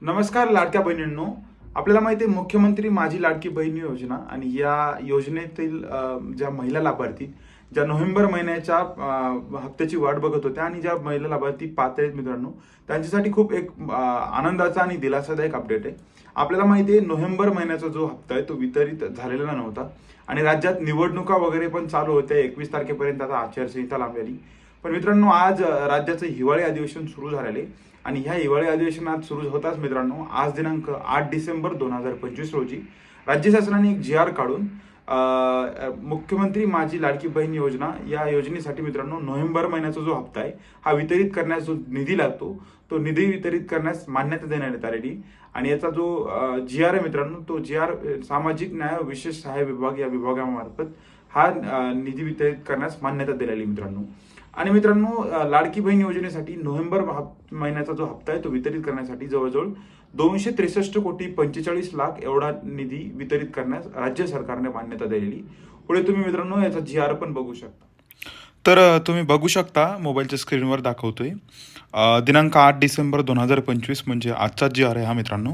नमस्कार लाडक्या बहिणींनो. आपल्याला माहिती आहे मुख्यमंत्री माझी लाडकी बहीण योजना आणि या योजनेतील ज्या महिला लाभार्थी ज्या नोव्हेंबर महिन्याच्या हप्त्याची वाट बघत होत्या आणि ज्या महिला लाभार्थी पात्र आहेत मित्रांनो, त्यांच्यासाठी खूप एक आनंदाचा आणि दिलासादायक अपडेट आहे. आपल्याला माहिती आहे नोव्हेंबर महिन्याचा जो हप्ता आहे तो वितरित झालेला नव्हता आणि राज्यात निवडणुका वगैरे पण चालू होत्या. 21 तारखेपर्यंत आता आचारसंहिता लांबलेली. पण मित्रांनो, आज राज्याचं हिवाळी अधिवेशन सुरू झालेले आणि ह्या हिवाळी अधिवेशनात सुरू होताच मित्रांनो, आज दिनांक 8 डिसेंबर 2025 रोजी राज्य शासनाने एक जी.आर. काढून मुख्यमंत्री माझी लाडकी बहीण योजना या योजनेसाठी मित्रांनो नोव्हेंबर महिन्याचा जो हप्ता आहे हा वितरित करण्यास जो निधी लागतो तो निधी वितरित करण्यास मान्यता देण्यात आलेली. आणि याचा जो जी.आर. आहे मित्रांनो, तो जी.आर. सामाजिक न्याय विशेष सहाय्य विभाग या विभागामार्फत हा निधी वितरित करण्यास मान्यता दिलेली मित्रांनो. आणि मित्रांनो, लाडकी बहीण योजनेसाठी नोव्हेंबर महिन्याचा जो हप्ता आहे तो वितरित करण्यासाठी जवळजवळ 263,45,00,000 एवढा निधी वितरित करण्यास राज्य सरकारने मान्यता दिलेली. पुढे तुम्ही मित्रांनो याचा जी.आर. पण बघू शकता. तर तुम्ही बघू शकता मोबाईलच्या स्क्रीनवर दाखवतोय. दिनांक 8 डिसेंबर 2025 म्हणजे आजचा जी.आर. आहे हा मित्रांनो.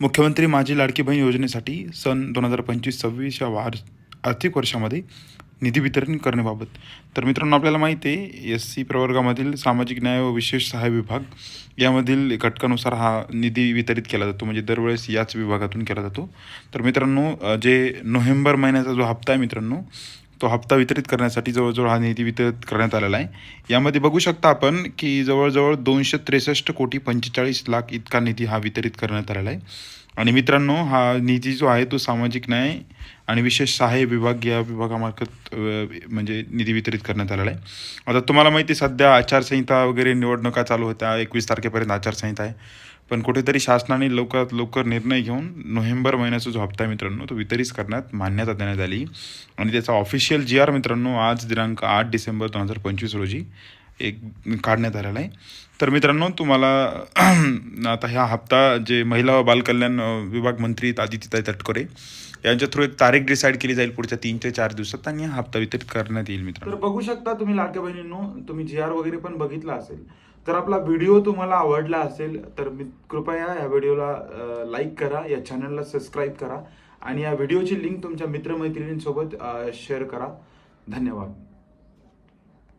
मुख्यमंत्री माझी लाडकी बहीण योजनेसाठी सन 2025-26 या आर्थिक वर्षामध्ये निधी वितरण करण्याबाबत. तर मित्रांनो, आपल्याला माहिती आहे SC प्रवर्गामधील सामाजिक न्याय व विशेष सहाय्य विभाग यामधील घटकानुसार हा निधी वितरित केला जातो, म्हणजे दरवेळेस याच विभागातून केला जातो. तर मित्रांनो, जे नोव्हेंबर महिन्याचा जो हप्ता आहे मित्रांनो, तो हप्ता वितरित करण्यासाठी जवळजवळ हा निधी वितरित करण्यात आलेला आहे. यामध्ये बघू शकता आपण की जवळजवळ 263,45,00,000 इतका निधी हा वितरित करण्यात आलेला आहे. आणि मित्रांनो, हा निधी जो आहे तो सामाजिक न्याय आणि विशेष सहाय्य विभाग या विभागामार्फत म्हणजे निधी वितरित करण्यात आलेला आहे. आता तुम्हाला माहिती आहे सध्या आचारसंहिता वगैरे निवडणुका चालू होत्या. 21 तारखेपर्यंत आचारसंहिता आहे. पण कुठेतरी शासनाने लवकरात लवकर निर्णय घेऊन नोव्हेंबर महिन्याचा जो हप्ता आहे मित्रांनो तो वितरित करण्यात मान्यता देण्यात आली. आणि त्याचा ऑफिशियल जी.आर. मित्रांनो आज दिनांक 8 डिसेंबर 2025 रोजी एक काढण्यात आलेला आहे. तर मित्रांनो, तुम्हाला आता ह्या हप्ता जे महिला व बालकल्याण विभाग मंत्री आदित्यताई तटकरे यांच्या थ्रू एक तारीख डिसाईड केली जाईल पुढच्या 3 ते 4 दिवसात आणि हा हप्ता वितरित करण्यात येईल मित्रांनो. तर बघू शकता तुम्ही लाडक्या बहिणींनो, तुम्ही जी.आर. वगैरे पण बघितला असेल. जर आपला व्हिडिओ तुम्हाला आवडला असेल तर कृपया या व्हिडिओला लाईक करा, या चॅनलला सबस्क्राईब करा आणि या व्हिडिओची लिंक तुमच्या मित्रमैत्रिणींसोबत शेअर करा. धन्यवाद.